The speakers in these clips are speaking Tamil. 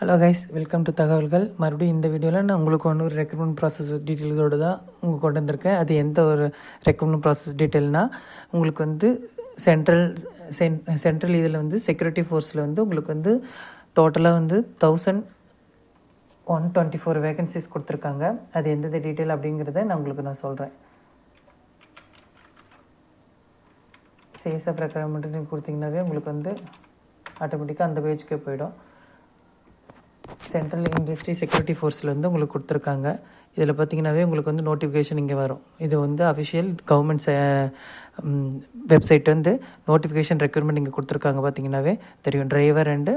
ஹலோ கைஸ், வெல்கம் டு தகவல்கள். மறுபடியும் இந்த வீடியோவில் நான் உங்களுக்கு ஒரு ரெக்ரூட்மெண்ட் ப்ராசஸ் டீட்டெயில்ஸோடு தான் உங்களுக்கு கொண்டு வந்திருக்கேன். அது எந்த ஒரு ரெக்ரூட்மெண்ட் ப்ராசஸ் டீட்டெயில்னால் உங்களுக்கு சென்ட்ரல் இதில் செக்யூரிட்டி ஃபோர்ஸில் உங்களுக்கு டோட்டலாக 1124 வேகன்சிஸ் கொடுத்துருக்காங்க. அது எந்தெந்த டீட்டெயில் அப்படிங்கிறத நான் சொல்கிறேன். சேஸ் ஆஃப் ரெக்ரூட்மெண்ட் கொடுத்தீங்கன்னாவே உங்களுக்கு ஆட்டோமேட்டிக்காக அந்த பேஜுக்கே போயிடும். சென்ட்ரல் இண்டஸ்ட்ரி செக்யூரிட்டி ஃபோர்ஸில் உங்களுக்கு கொடுத்துருக்காங்க. இதில் பார்த்தீங்கன்னாவே உங்களுக்கு நோட்டிஃபிகேஷன் இங்கே வரும். இது official government website notification recruitment இங்கே கொடுத்துருக்காங்க. பார்த்தீங்கன்னாவே தெரியும். டிரைவர் அண்டு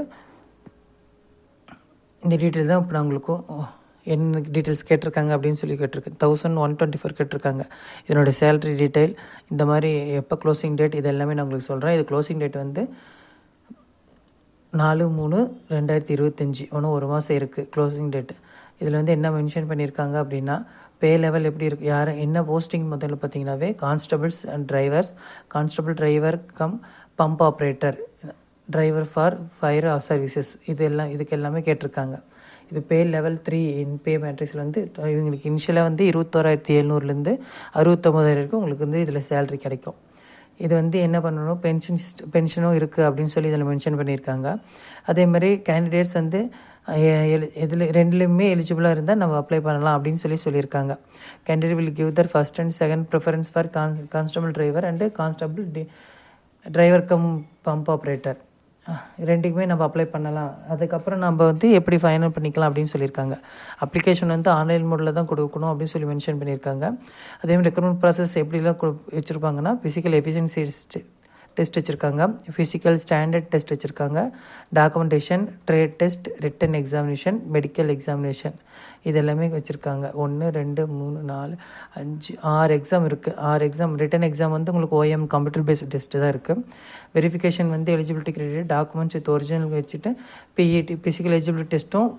இந்த டீட்டெயில் தான் இப்போ நான் உங்களுக்கு என்ன டீட்டெயில்ஸ் கேட்டிருக்காங்க அப்படின்னு சொல்லி கேட்டிருக்கேன். 1124 கேட்டிருக்காங்க. இதனுடைய சேலரி டீட்டெயில், இந்த மாதிரி எப்போ க்ளோசிங் டேட், இது எல்லாமே நான் உங்களுக்கு சொல்கிறேன். இது க்ளோசிங் டேட் 4/3/2025. ஒரு மாதம் இருக்குது க்ளோசிங் டேட்டு. இதில் என்ன மென்ஷன் பண்ணியிருக்காங்க அப்படின்னா, பே லெவல் எப்படி இருக்குது, யார் என்ன போஸ்டிங் முதல்ல பார்த்தீங்கன்னாவே constables and drivers, constable driver cum pump operator, driver for fire services, இதுக்கு எல்லாமே கேட்டிருக்காங்க. இது பே லெவல் 3 இன் பே மேட்ரிக்ஸில் இவங்களுக்கு இனிஷியலாக 21,700லேருந்து 69,000 வரைக்கும் உங்களுக்கு இதில் சேலரி கிடைக்கும். இது என்ன பண்ணணும், பென்ஷனும் இருக்குது அப்படின்னு சொல்லி இதில் மென்ஷன் பண்ணியிருக்காங்க. அதே மாதிரி கேண்டிடேட்ஸ் இதில் ரெண்டுலேயுமே எலிஜிபிளாக இருந்தால் நம்ம அப்ளை பண்ணலாம் அப்படின்னு சொல்லியிருக்காங்க. Candidate will give their first and second preference for constable driver and constable driver cum pump operator, ரெண்டுக்குமே நம்ம அப்ளை பண்ணலாம். அதுக்கப்புறம் நம்ம எப்படி ஃபைனல் பண்ணிக்கலாம் அப்படின்னு சொல்லியிருக்காங்க. அப்ளிகேஷன் ஆன்லைன் மோடில் தான் கொடுக்கணும் அப்படின்னு சொல்லி மென்ஷன் பண்ணியிருக்காங்க. அதேமாதிரி ரெக்ரூட்மெண்ட் ப்ராசஸ் எப்படிலாம் வச்சுருப்பாங்கன்னா, ஃபிசிக்கல் எஃபிஷியன்சி டெஸ்ட் வச்சுருக்காங்க, ஃபிசிக்கல் ஸ்டாண்டர்ட் டெஸ்ட் வச்சுருக்காங்க, documentation, trade test, return examination, medical examination, இது எல்லாமே வச்சுருக்காங்க. 1 2 3 4 5 6 எக்ஸாம் இருக்குது. 6 எக்ஸாம். ரிட்டன் எக்ஸாம் உங்களுக்கு OM கம்ப்யூட்டர் பேஸ்ட் டெஸ்ட்டு தான் இருக்குது. Verification eligibility criteria, documents with original வச்சுட்டு PET ஃபிசிக்கல் எலிஜிபிலிட்டி டெஸ்ட்டும்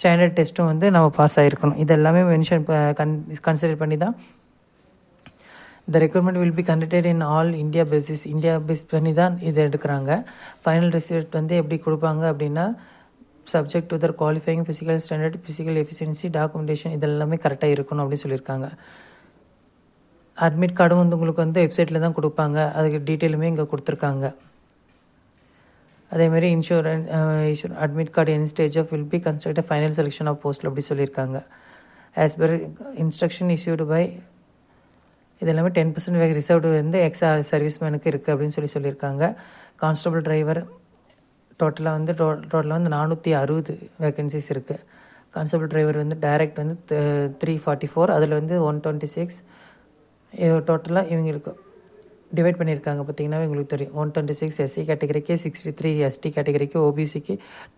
ஸ்டாண்டர்ட் டெஸ்ட்டும் நம்ம பாஸ் ஆகிருக்கணும். இது எல்லாமே மென்ஷன் கன்சிடர் பண்ணி தான் இந்த recruitment will be conducted in all India base பண்ணி தான் இதை எடுக்கிறாங்க. ஃபைனல் ரிசல்ட் எப்படி கொடுப்பாங்க அப்படின்னா, subject to their qualifying physical standard, physical efficiency, documentation, இதெல்லாமே கரெக்டாக இருக்கணும் அப்படின்னு சொல்லியிருக்காங்க. அட்மிட் கார்டும் உங்களுக்கு வெப்சைட்டில் தான் கொடுப்பாங்க. அதுக்கு டீட்டெயிலுமே இங்கே கொடுத்துருக்காங்க. அதேமாதிரி admit card in stage of will be construct final selection of post அப்படி சொல்லியிருக்காங்க. As per instruction issued by, இது எல்லாமே 10% ரிசர்வ்டு எக்ஸ் சர்வீஸ்மேனுக்கு இருக்குது அப்படின்னு சொல்லியிருக்காங்க. கான்ஸ்டபிள் டிரைவர் டோட்டலாக 460 வேகன்சிஸ் இருக்குது. கான்ஸ்டபிள் டிரைவர் டைரக்ட் 344, அதில் 126. டோட்டலாக இவங்களுக்கு டிவைட் பண்ணியிருக்காங்க. பார்த்திங்கன்னா உங்களுக்கு தெரியும். 126 SC கேட்டகரிக்கு, 63 ST கேட்டகரிக்கு, OBCக்கு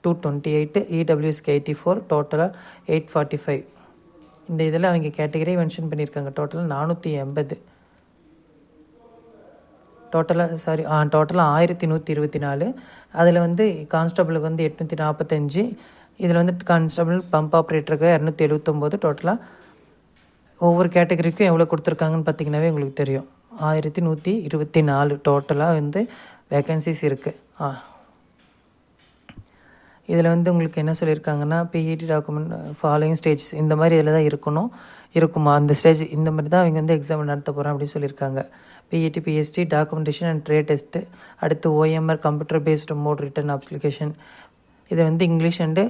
228, EWSக்கு 84, டோட்டலாக 845. இந்த இதில் அவங்க கேட்டகரி மென்ஷன் பண்ணியிருக்காங்க. டோட்டலாக 480. டோட்டலாக 1124. அதில் கான்ஸ்டபிளுக்கு 845. இதில் கான்ஸ்டபிள் பம்ப் ஆப்ரேட்டருக்கு 279. டோட்டலாக ஒவ்வொரு கேட்டகரிக்கும் எவ்வளோ கொடுத்துருக்காங்கன்னு பார்த்தீங்கன்னாவே உங்களுக்கு தெரியும். 1124 டோட்டலாக வேக்கன்சிஸ் இருக்குது. இதில் உங்களுக்கு என்ன சொல்லியிருக்காங்கன்னா, PET டாக்குமெண்ட் ஃபாலோயிங் ஸ்டேஜஸ், இந்த மாதிரி இதில் தான் இருக்குமா அந்த ஸ்டேஜ், இந்த மாதிரி தான் அவங்க எக்ஸாம் நடத்த போகிறோம் அப்படின்னு சொல்லியிருக்காங்க. PET PST documentation and trade test, அடுத்து OMR computer based mode written application, இது இங்கிலீஷ் அண்டு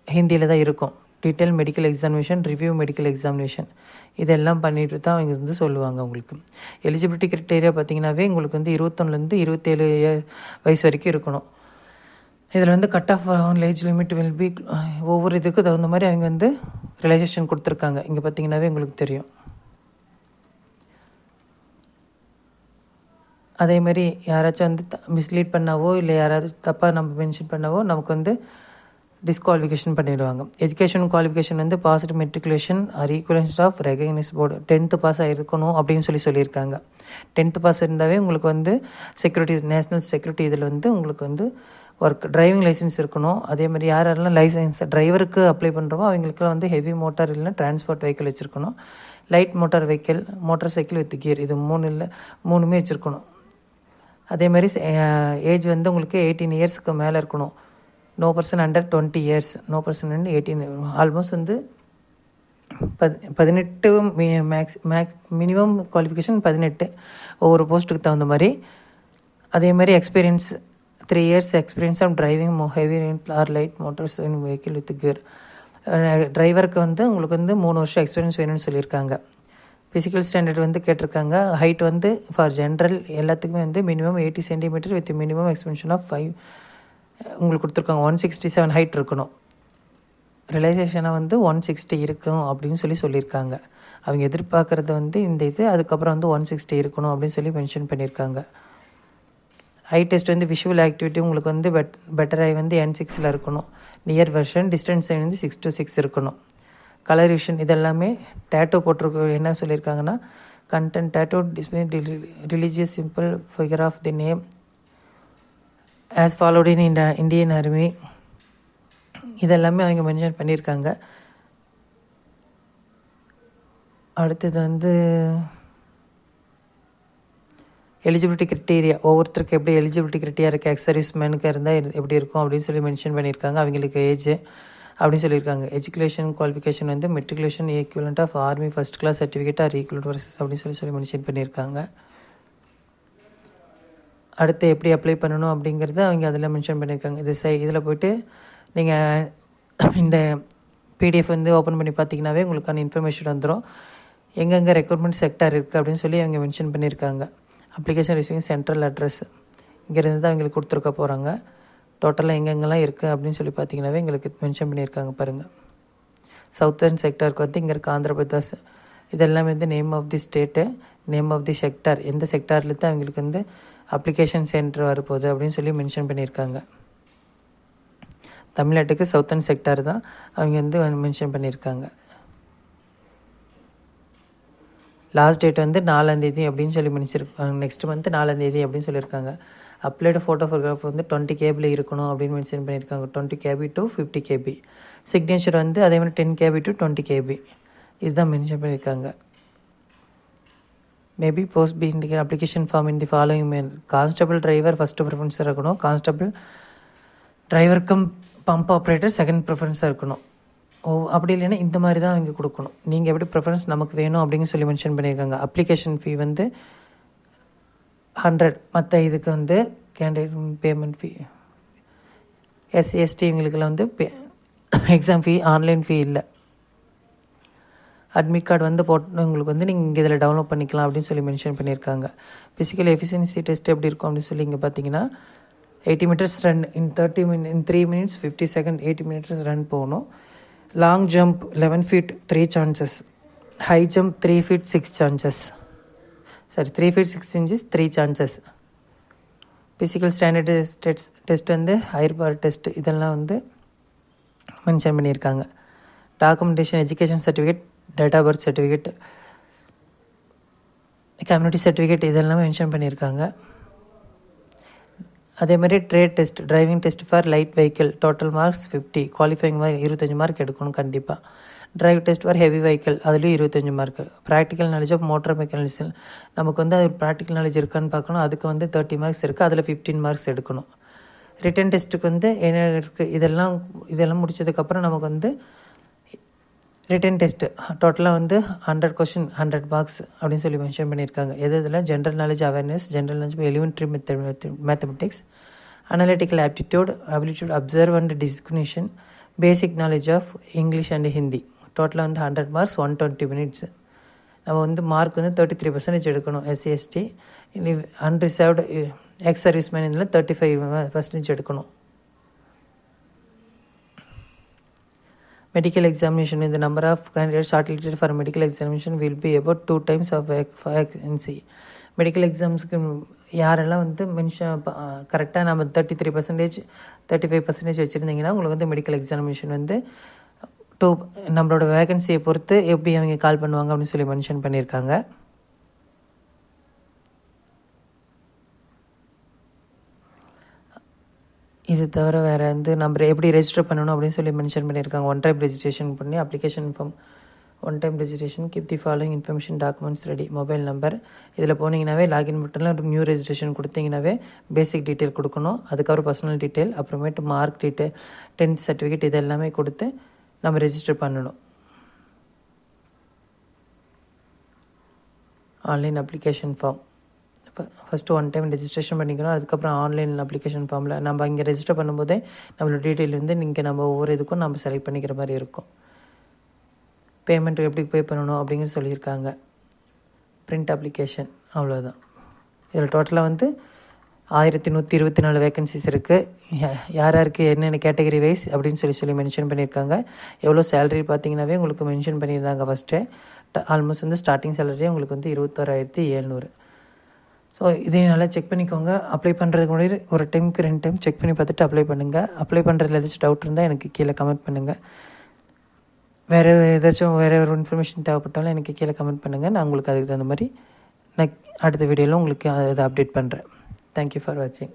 ஹிந்தியில் தான் இருக்கும். Detail medical examination, review medical examination, இதெல்லாம் பண்ணிட்டு தான் அவங்க சொல்லுவாங்க. உங்களுக்கு எலிஜிபிலிட்டி கிரைட்டீரியா பார்த்தீங்கன்னாவே உங்களுக்கு 21லேருந்து 27 வயசு வரைக்கும் இருக்கணும். இதில் cut off age limit will be, ஒவ்வொரு இதுக்கு தகுந்த மாதிரி அவங்க ரிலாக்ஸேஷன் கொடுத்துருக்காங்க. இங்கே பார்த்தீங்கன்னாவே உங்களுக்கு தெரியும். அதேமாதிரி யாராச்சும் மிஸ்லீட் பண்ணாவோ இல்லை யாராவது தப்பாக நம்ம மென்ஷன் பண்ணாவோ நமக்கு டிஸ்குவாலிஃபிகேஷன் பண்ணிடுவாங்க. Education qualification positive matriculation or equivalence of recognised board, 10th pass ஆகிருக்கணும் அப்படின்னு சொல்லியிருக்காங்க. 10th பாஸ் இருந்தாவே உங்களுக்கு செக்யூரிட்டி, நேஷ்னல் செக்யூரிட்டி இதில் உங்களுக்கு ஒர்க், டிரைவிங் லைசன்ஸ் இருக்கணும். அதே மாதிரி யாரெல்லாம் லைசன்ஸ் டிரைவருக்கு அப்ளை பண்ணுறோமோ அவங்களுக்குலாம் ஹெவி மோட்டார் இல்லைன்னா டிரான்ஸ்போர்ட் வெஹிக்கிள் வச்சுருக்கணும். Light motor vehicle, motor cycle with gear, இது 3 வச்சுருக்கணும். அதே மாதிரி ஏஜ் உங்களுக்கு 18 இயர்ஸ்க்கு மேலே இருக்கணும். No person under 20 years, no person under 18, almost வந்து 18 மினிமம் குவாலிஃபிகேஷன் 18 ஒவ்வொரு போஸ்ட்டுக்கு தகுந்த மாதிரி. அதே மாதிரி experience 3 years experience of driving heavy or light motors in vehicle with gear. டிரைவருக்கு வந்து உங்களுக்கு வந்து 3 வருஷம் எக்ஸ்பீரியன்ஸ் வேணும்னு சொல்லியிருக்காங்க. ஃபிசிக்கல் ஸ்டாண்டர்ட் வந்து கேட்டிருக்காங்க. ஹைட் வந்து ஃபார் ஜென்ரல் எல்லாத்துக்குமே வந்து minimum 80 cm with minimum expansion of 5 உங்களுக்கு கொடுத்துருக்காங்க. 167 ஹைட் இருக்கணும். ரிலைசேஷனாக வந்து 160 இருக்கும் அப்படின்னு சொல்லியிருக்காங்க. அவங்க எதிர்பார்க்குறது வந்து இந்த இது, அதுக்கப்புறம் வந்து 160 இருக்கணும் அப்படின்னு சொல்லி மென்ஷன் பண்ணியிருக்காங்க. ஐ டெஸ்ட் வந்து விஷுவல் ஆக்டிவிட்டி உங்களுக்கு வந்து பெட்டர் ஐ வந்து N6 இருக்கணும். நியர் வெர்ஷன் டிஸ்டன்ஸ் ஐ வந்து 6 to 6 இருக்கணும். கலர் விஷன் இதெல்லாமே. டேட்டோ போட்டிருக்க என்ன சொல்லியிருக்காங்கன்னா, content tattoo display religious symbol figure of the name as followed in Indian army. இதெல்லாமே அவங்க மென்ஷன் பண்ணியிருக்காங்க. அடுத்தது வந்து எலிஜிபிலிட்டி க்ரைட்டீரியா, ஒவ்வொருத்தருக்கு எப்படி எலிஜிபிலிட்டி க்ரைட்டீரியா இருக்குது, எக்ஸ் சர்வீஸ் மேனுக்கு இருந்தால் எப்படி இருக்கும் அப்படின்னு சொல்லி மென்ஷன் பண்ணியிருக்காங்க. அவங்களுக்கு ஏஜ் அப்படின்னு சொல்லியிருக்காங்க. எஜுகேஷன் குவாலிஃபிகேஷன் வந்து matriculation equivalent of army first class certificate or equivalent versus அப்படின்னு சொல்லி மென்ஷன் பண்ணியிருக்காங்க. அடுத்து எப்படி அப்ளை பண்ணணும் அப்படிங்கிறத அவங்க அதில் மென்ஷன் பண்ணியிருக்காங்க. இதில் போய்ட்டு நீங்கள் இந்த பிடிஎஃப் வந்து ஓப்பன் பண்ணி பார்த்தீங்கன்னாவே உங்களுக்கான இன்ஃபர்மேஷன் வந்துடும். எங்கெங்கே ரெக்ரூட்மெண்ட் செக்டார் இருக்குது அப்படின்னு சொல்லி அவங்க மென்ஷன் பண்ணியிருக்காங்க. அப்ளிகேஷன் ரிசீவிங் சென்ட்ரல் அட்ரஸ் இங்கேருந்து தான் அவங்களுக்கு கொடுத்துருக்க போகிறாங்க. டோட்டலாக எங்கெங்கெல்லாம் இருக்குது அப்படின்னு சொல்லி பார்த்தீங்கன்னாவே எங்களுக்கு மென்ஷன் பண்ணியிருக்காங்க பாருங்கள். சவுத்தர்ன் செக்டாருக்கு வந்து இங்கே இருக்க ஆந்திரபிரதேஷ். இதெல்லாம் வந்து name of the state, name of the sector, எந்த செக்டாரில் தான் அவங்களுக்கு வந்து அப்ளிகேஷன் சென்டர் வரப்போகுது அப்படின்னு சொல்லி மென்ஷன் பண்ணியிருக்காங்க. தமிழ்நாட்டுக்கு சவுத்தர்ன் செக்டார் தான் அவங்க வந்து மென்ஷன் பண்ணியிருக்காங்க. லாஸ்ட் டேட் வந்து 4 அப்படின்னு சொல்லி மென்ஷன் நெக்ஸ்ட் மந்த் 4 அப்படின்னு சொல்லியிருக்காங்க. அப்ளைடு ஃபோட்டோகிராஃப் வந்து 20 KB இருக்கணும் அப்படின்னு மென்ஷன் பண்ணியிருக்காங்க. 20 KB to 50 KB. சிக்னேச்சர் வந்து அதே மாதிரி 10 KB to 20 KB இதுதான் மென்ஷன் பண்ணியிருக்காங்க. May be post be indicate application form in the following man. Constable driver first ப்ரிஃபரன்ஸாக இருக்கணும். Constable driver cum pump operator second ப்ரிஃபரன்ஸாக இருக்கணும். அப்படி இல்லைன்னா இந்த மாதிரி தான் அவங்க கொடுக்கணும். நீங்கள் எப்படி ப்ரிஃபரன்ஸ் நமக்கு வேணும் அப்படின்னு சொல்லி மென்ஷன் பண்ணியிருக்காங்க. அப்ளிகேஷன் ஃபீ வந்து 100. மற்ற இதுக்கு வந்து கேண்டிடேட் பேமெண்ட் ஃபீ SC/ST இவங்களுக்கெல்லாம் வந்து எக்ஸாம் ஃபீ ஆன்லைன் ஃபீ இல்லை. அட்மிட் கார்டு வந்து உங்களுக்கு வந்து நீங்கள் இங்கே இதில் டவுன்லோட் பண்ணிக்கலாம் அப்படின்னு சொல்லி மென்ஷன் பண்ணியிருக்காங்க. ஃபிசிக்கல் எஃபிஷியன்சி டெஸ்ட் எப்படி இருக்கும் அப்படின்னு சொல்லி இங்கே பார்த்தீங்கன்னா 80 meters run in 3 minutes 50 seconds 80 meters run போகணும். Long jump 11 feet 3 chances. High jump 3 feet 6 chances. 3 feet 6 inches 3 chances. Physical standard test வந்து ஹையர் பவர் டெஸ்ட் இதெல்லாம் வந்து மென்ஷன் பண்ணியிருக்காங்க. Documentation education certificate, date of birth certificate, community certificate இதெல்லாம் மென்ஷன் பண்ணியிருக்காங்க. அதே மாதிரி trade test, driving test for light vehicle, total marks 50, qualifying mark 25 mark எடுக்கணும் கண்டிப்பாக. Drive test for heavy vehicle அதுலேயும் 25 mark. Practical knowledge of motor mechanism நமக்கு வந்து அது ப்ராக்டிக்கல் நாலேஜ் இருக்கான்னு பார்க்கணும். அதுக்கு வந்து 30 மார்க்ஸ் இருக்குது. அதில் 15 மார்க்ஸ் எடுக்கணும். ரிட்டன் டெஸ்ட்டுக்கு வந்து என்ன இருக்குது, இதெல்லாம் முடிச்சதுக்கப்புறம் நமக்கு வந்து ரிட்டன் டெஸ்ட்டு டோட்டலாக வந்து 100 questions 100 மார்க்ஸ் அப்படின்னு சொல்லி மென்ஷன் பண்ணியிருக்காங்க. இதில் general knowledge awareness, general knowledge elementary mathematics, analytical aptitude, ability observe and discrimination, basic knowledge of English and Hindi. டோட்டலாக வந்து 100 மார்க்ஸ் 120 minutes. நம்ம வந்து மார்க் வந்து 33% எடுக்கணும். SC/ST unreserved ex service man இதில் 35% எடுக்கணும். Medical examination, the number of candidates shortlisted for medical examination will be about 2 times of vacancy. Medical எக்ஸாம்ஸுக்கு யாரெல்லாம் வந்து கரெக்டாக நம்ம 33% 35% வச்சுருந்தீங்கன்னா உங்களுக்கு வந்து மெடிக்கல் எக்ஸாமினேஷன் வந்து நம்மளோட வேகன்சியை பொறுத்து எப்படி அவங்க கால் பண்ணுவாங்க அப்படின்னு சொல்லி மென்ஷன் பண்ணியிருக்காங்க. இது தவிர வேறு வந்து நம்ம எப்படி ரெஜிஸ்டர் பண்ணணும் அப்படின்னு சொல்லி மென்ஷன் பண்ணியிருக்காங்க. ஒன் டைம் ரெஜிஸ்ட்ரேஷன் பண்ணி application form one time registration. Keep the following information documents ready. Mobile number. இதில் போனீங்கன்னாவே லாகின் பட்டனில் நியூ ரெஜிஸ்ட்ரேஷன் கொடுத்தீங்கன்னாவே பேசிக் டீட்டெயில் கொடுக்கணும். அதுக்கப்புறம் பர்சனல் டீட்டெயில், அப்புறமேட்டு மார்க் டீட்டெயில், 10th சர்டிஃபிகேட், இது எல்லாமே கொடுத்து நம்ம ரெஜிஸ்டர் பண்ணணும். Online application form. First one time registration பண்ணிக்கணும். அதுக்கப்புறம் ஆன்லைன் அப்ளிகேஷன் ஃபார்மில் நம்ம இங்கே ரெஜிஸ்டர் பண்ணும்போதே நம்மளோட டீட்டெயில் வந்து நீங்கள் நம்ம ஒவ்வொரு இதுக்கும் நம்ம செலக்ட் பண்ணிக்கிற மாதிரி இருக்கும். பேமெண்ட் எப்படி பே பண்ணணும் அப்படிங்கிறது சொல்லியிருக்காங்க. பிரிண்ட் அப்ளிகேஷன், அவ்வளோதான். இதில் டோட்டலாக வந்து 1124 வேக்கன்சிஸ் இருக்குது. யார் யாருக்கு என்னென்ன கேட்டகரி வைஸ் அப்படின்னு சொல்லி மென்ஷன் பண்ணியிருக்காங்க. எவ்வளோ சேலரி பார்த்தீங்கன்னாவே உங்களுக்கு மென்ஷன் பண்ணியிருந்தாங்க. ஃபஸ்ட்டு ஆல்மோஸ்ட் வந்து ஸ்டார்டிங் சேலரியே உங்களுக்கு வந்து 21,700. ஸோ இதையும் நல்லா செக் பண்ணிக்கோங்க. அப்ளை பண்ணுறதுக்கு முன்னாடி ஒரு டைமுக்கு 2 டைம் செக் பண்ணி பார்த்துட்டு அப்ளை பண்ணுங்கள். அப்ளை பண்ணுறதுல ஏதாச்சும் டவுட் இருந்தால் எனக்கு கீழே கமெண்ட் பண்ணுங்கள். வேறு ஒரு இன்ஃபர்மேஷன் தேவைப்பட்டாலும் எனக்கு கீழே கமெண்ட் பண்ணுங்கள். நான் உங்களுக்கு அதுக்கு தகுந்த மாதிரி நான் அடுத்த வீடியோவில் உங்களுக்கு அதை அப்டேட் பண்ணுறேன். தேங்க்யூ ஃபார் வாட்சிங்.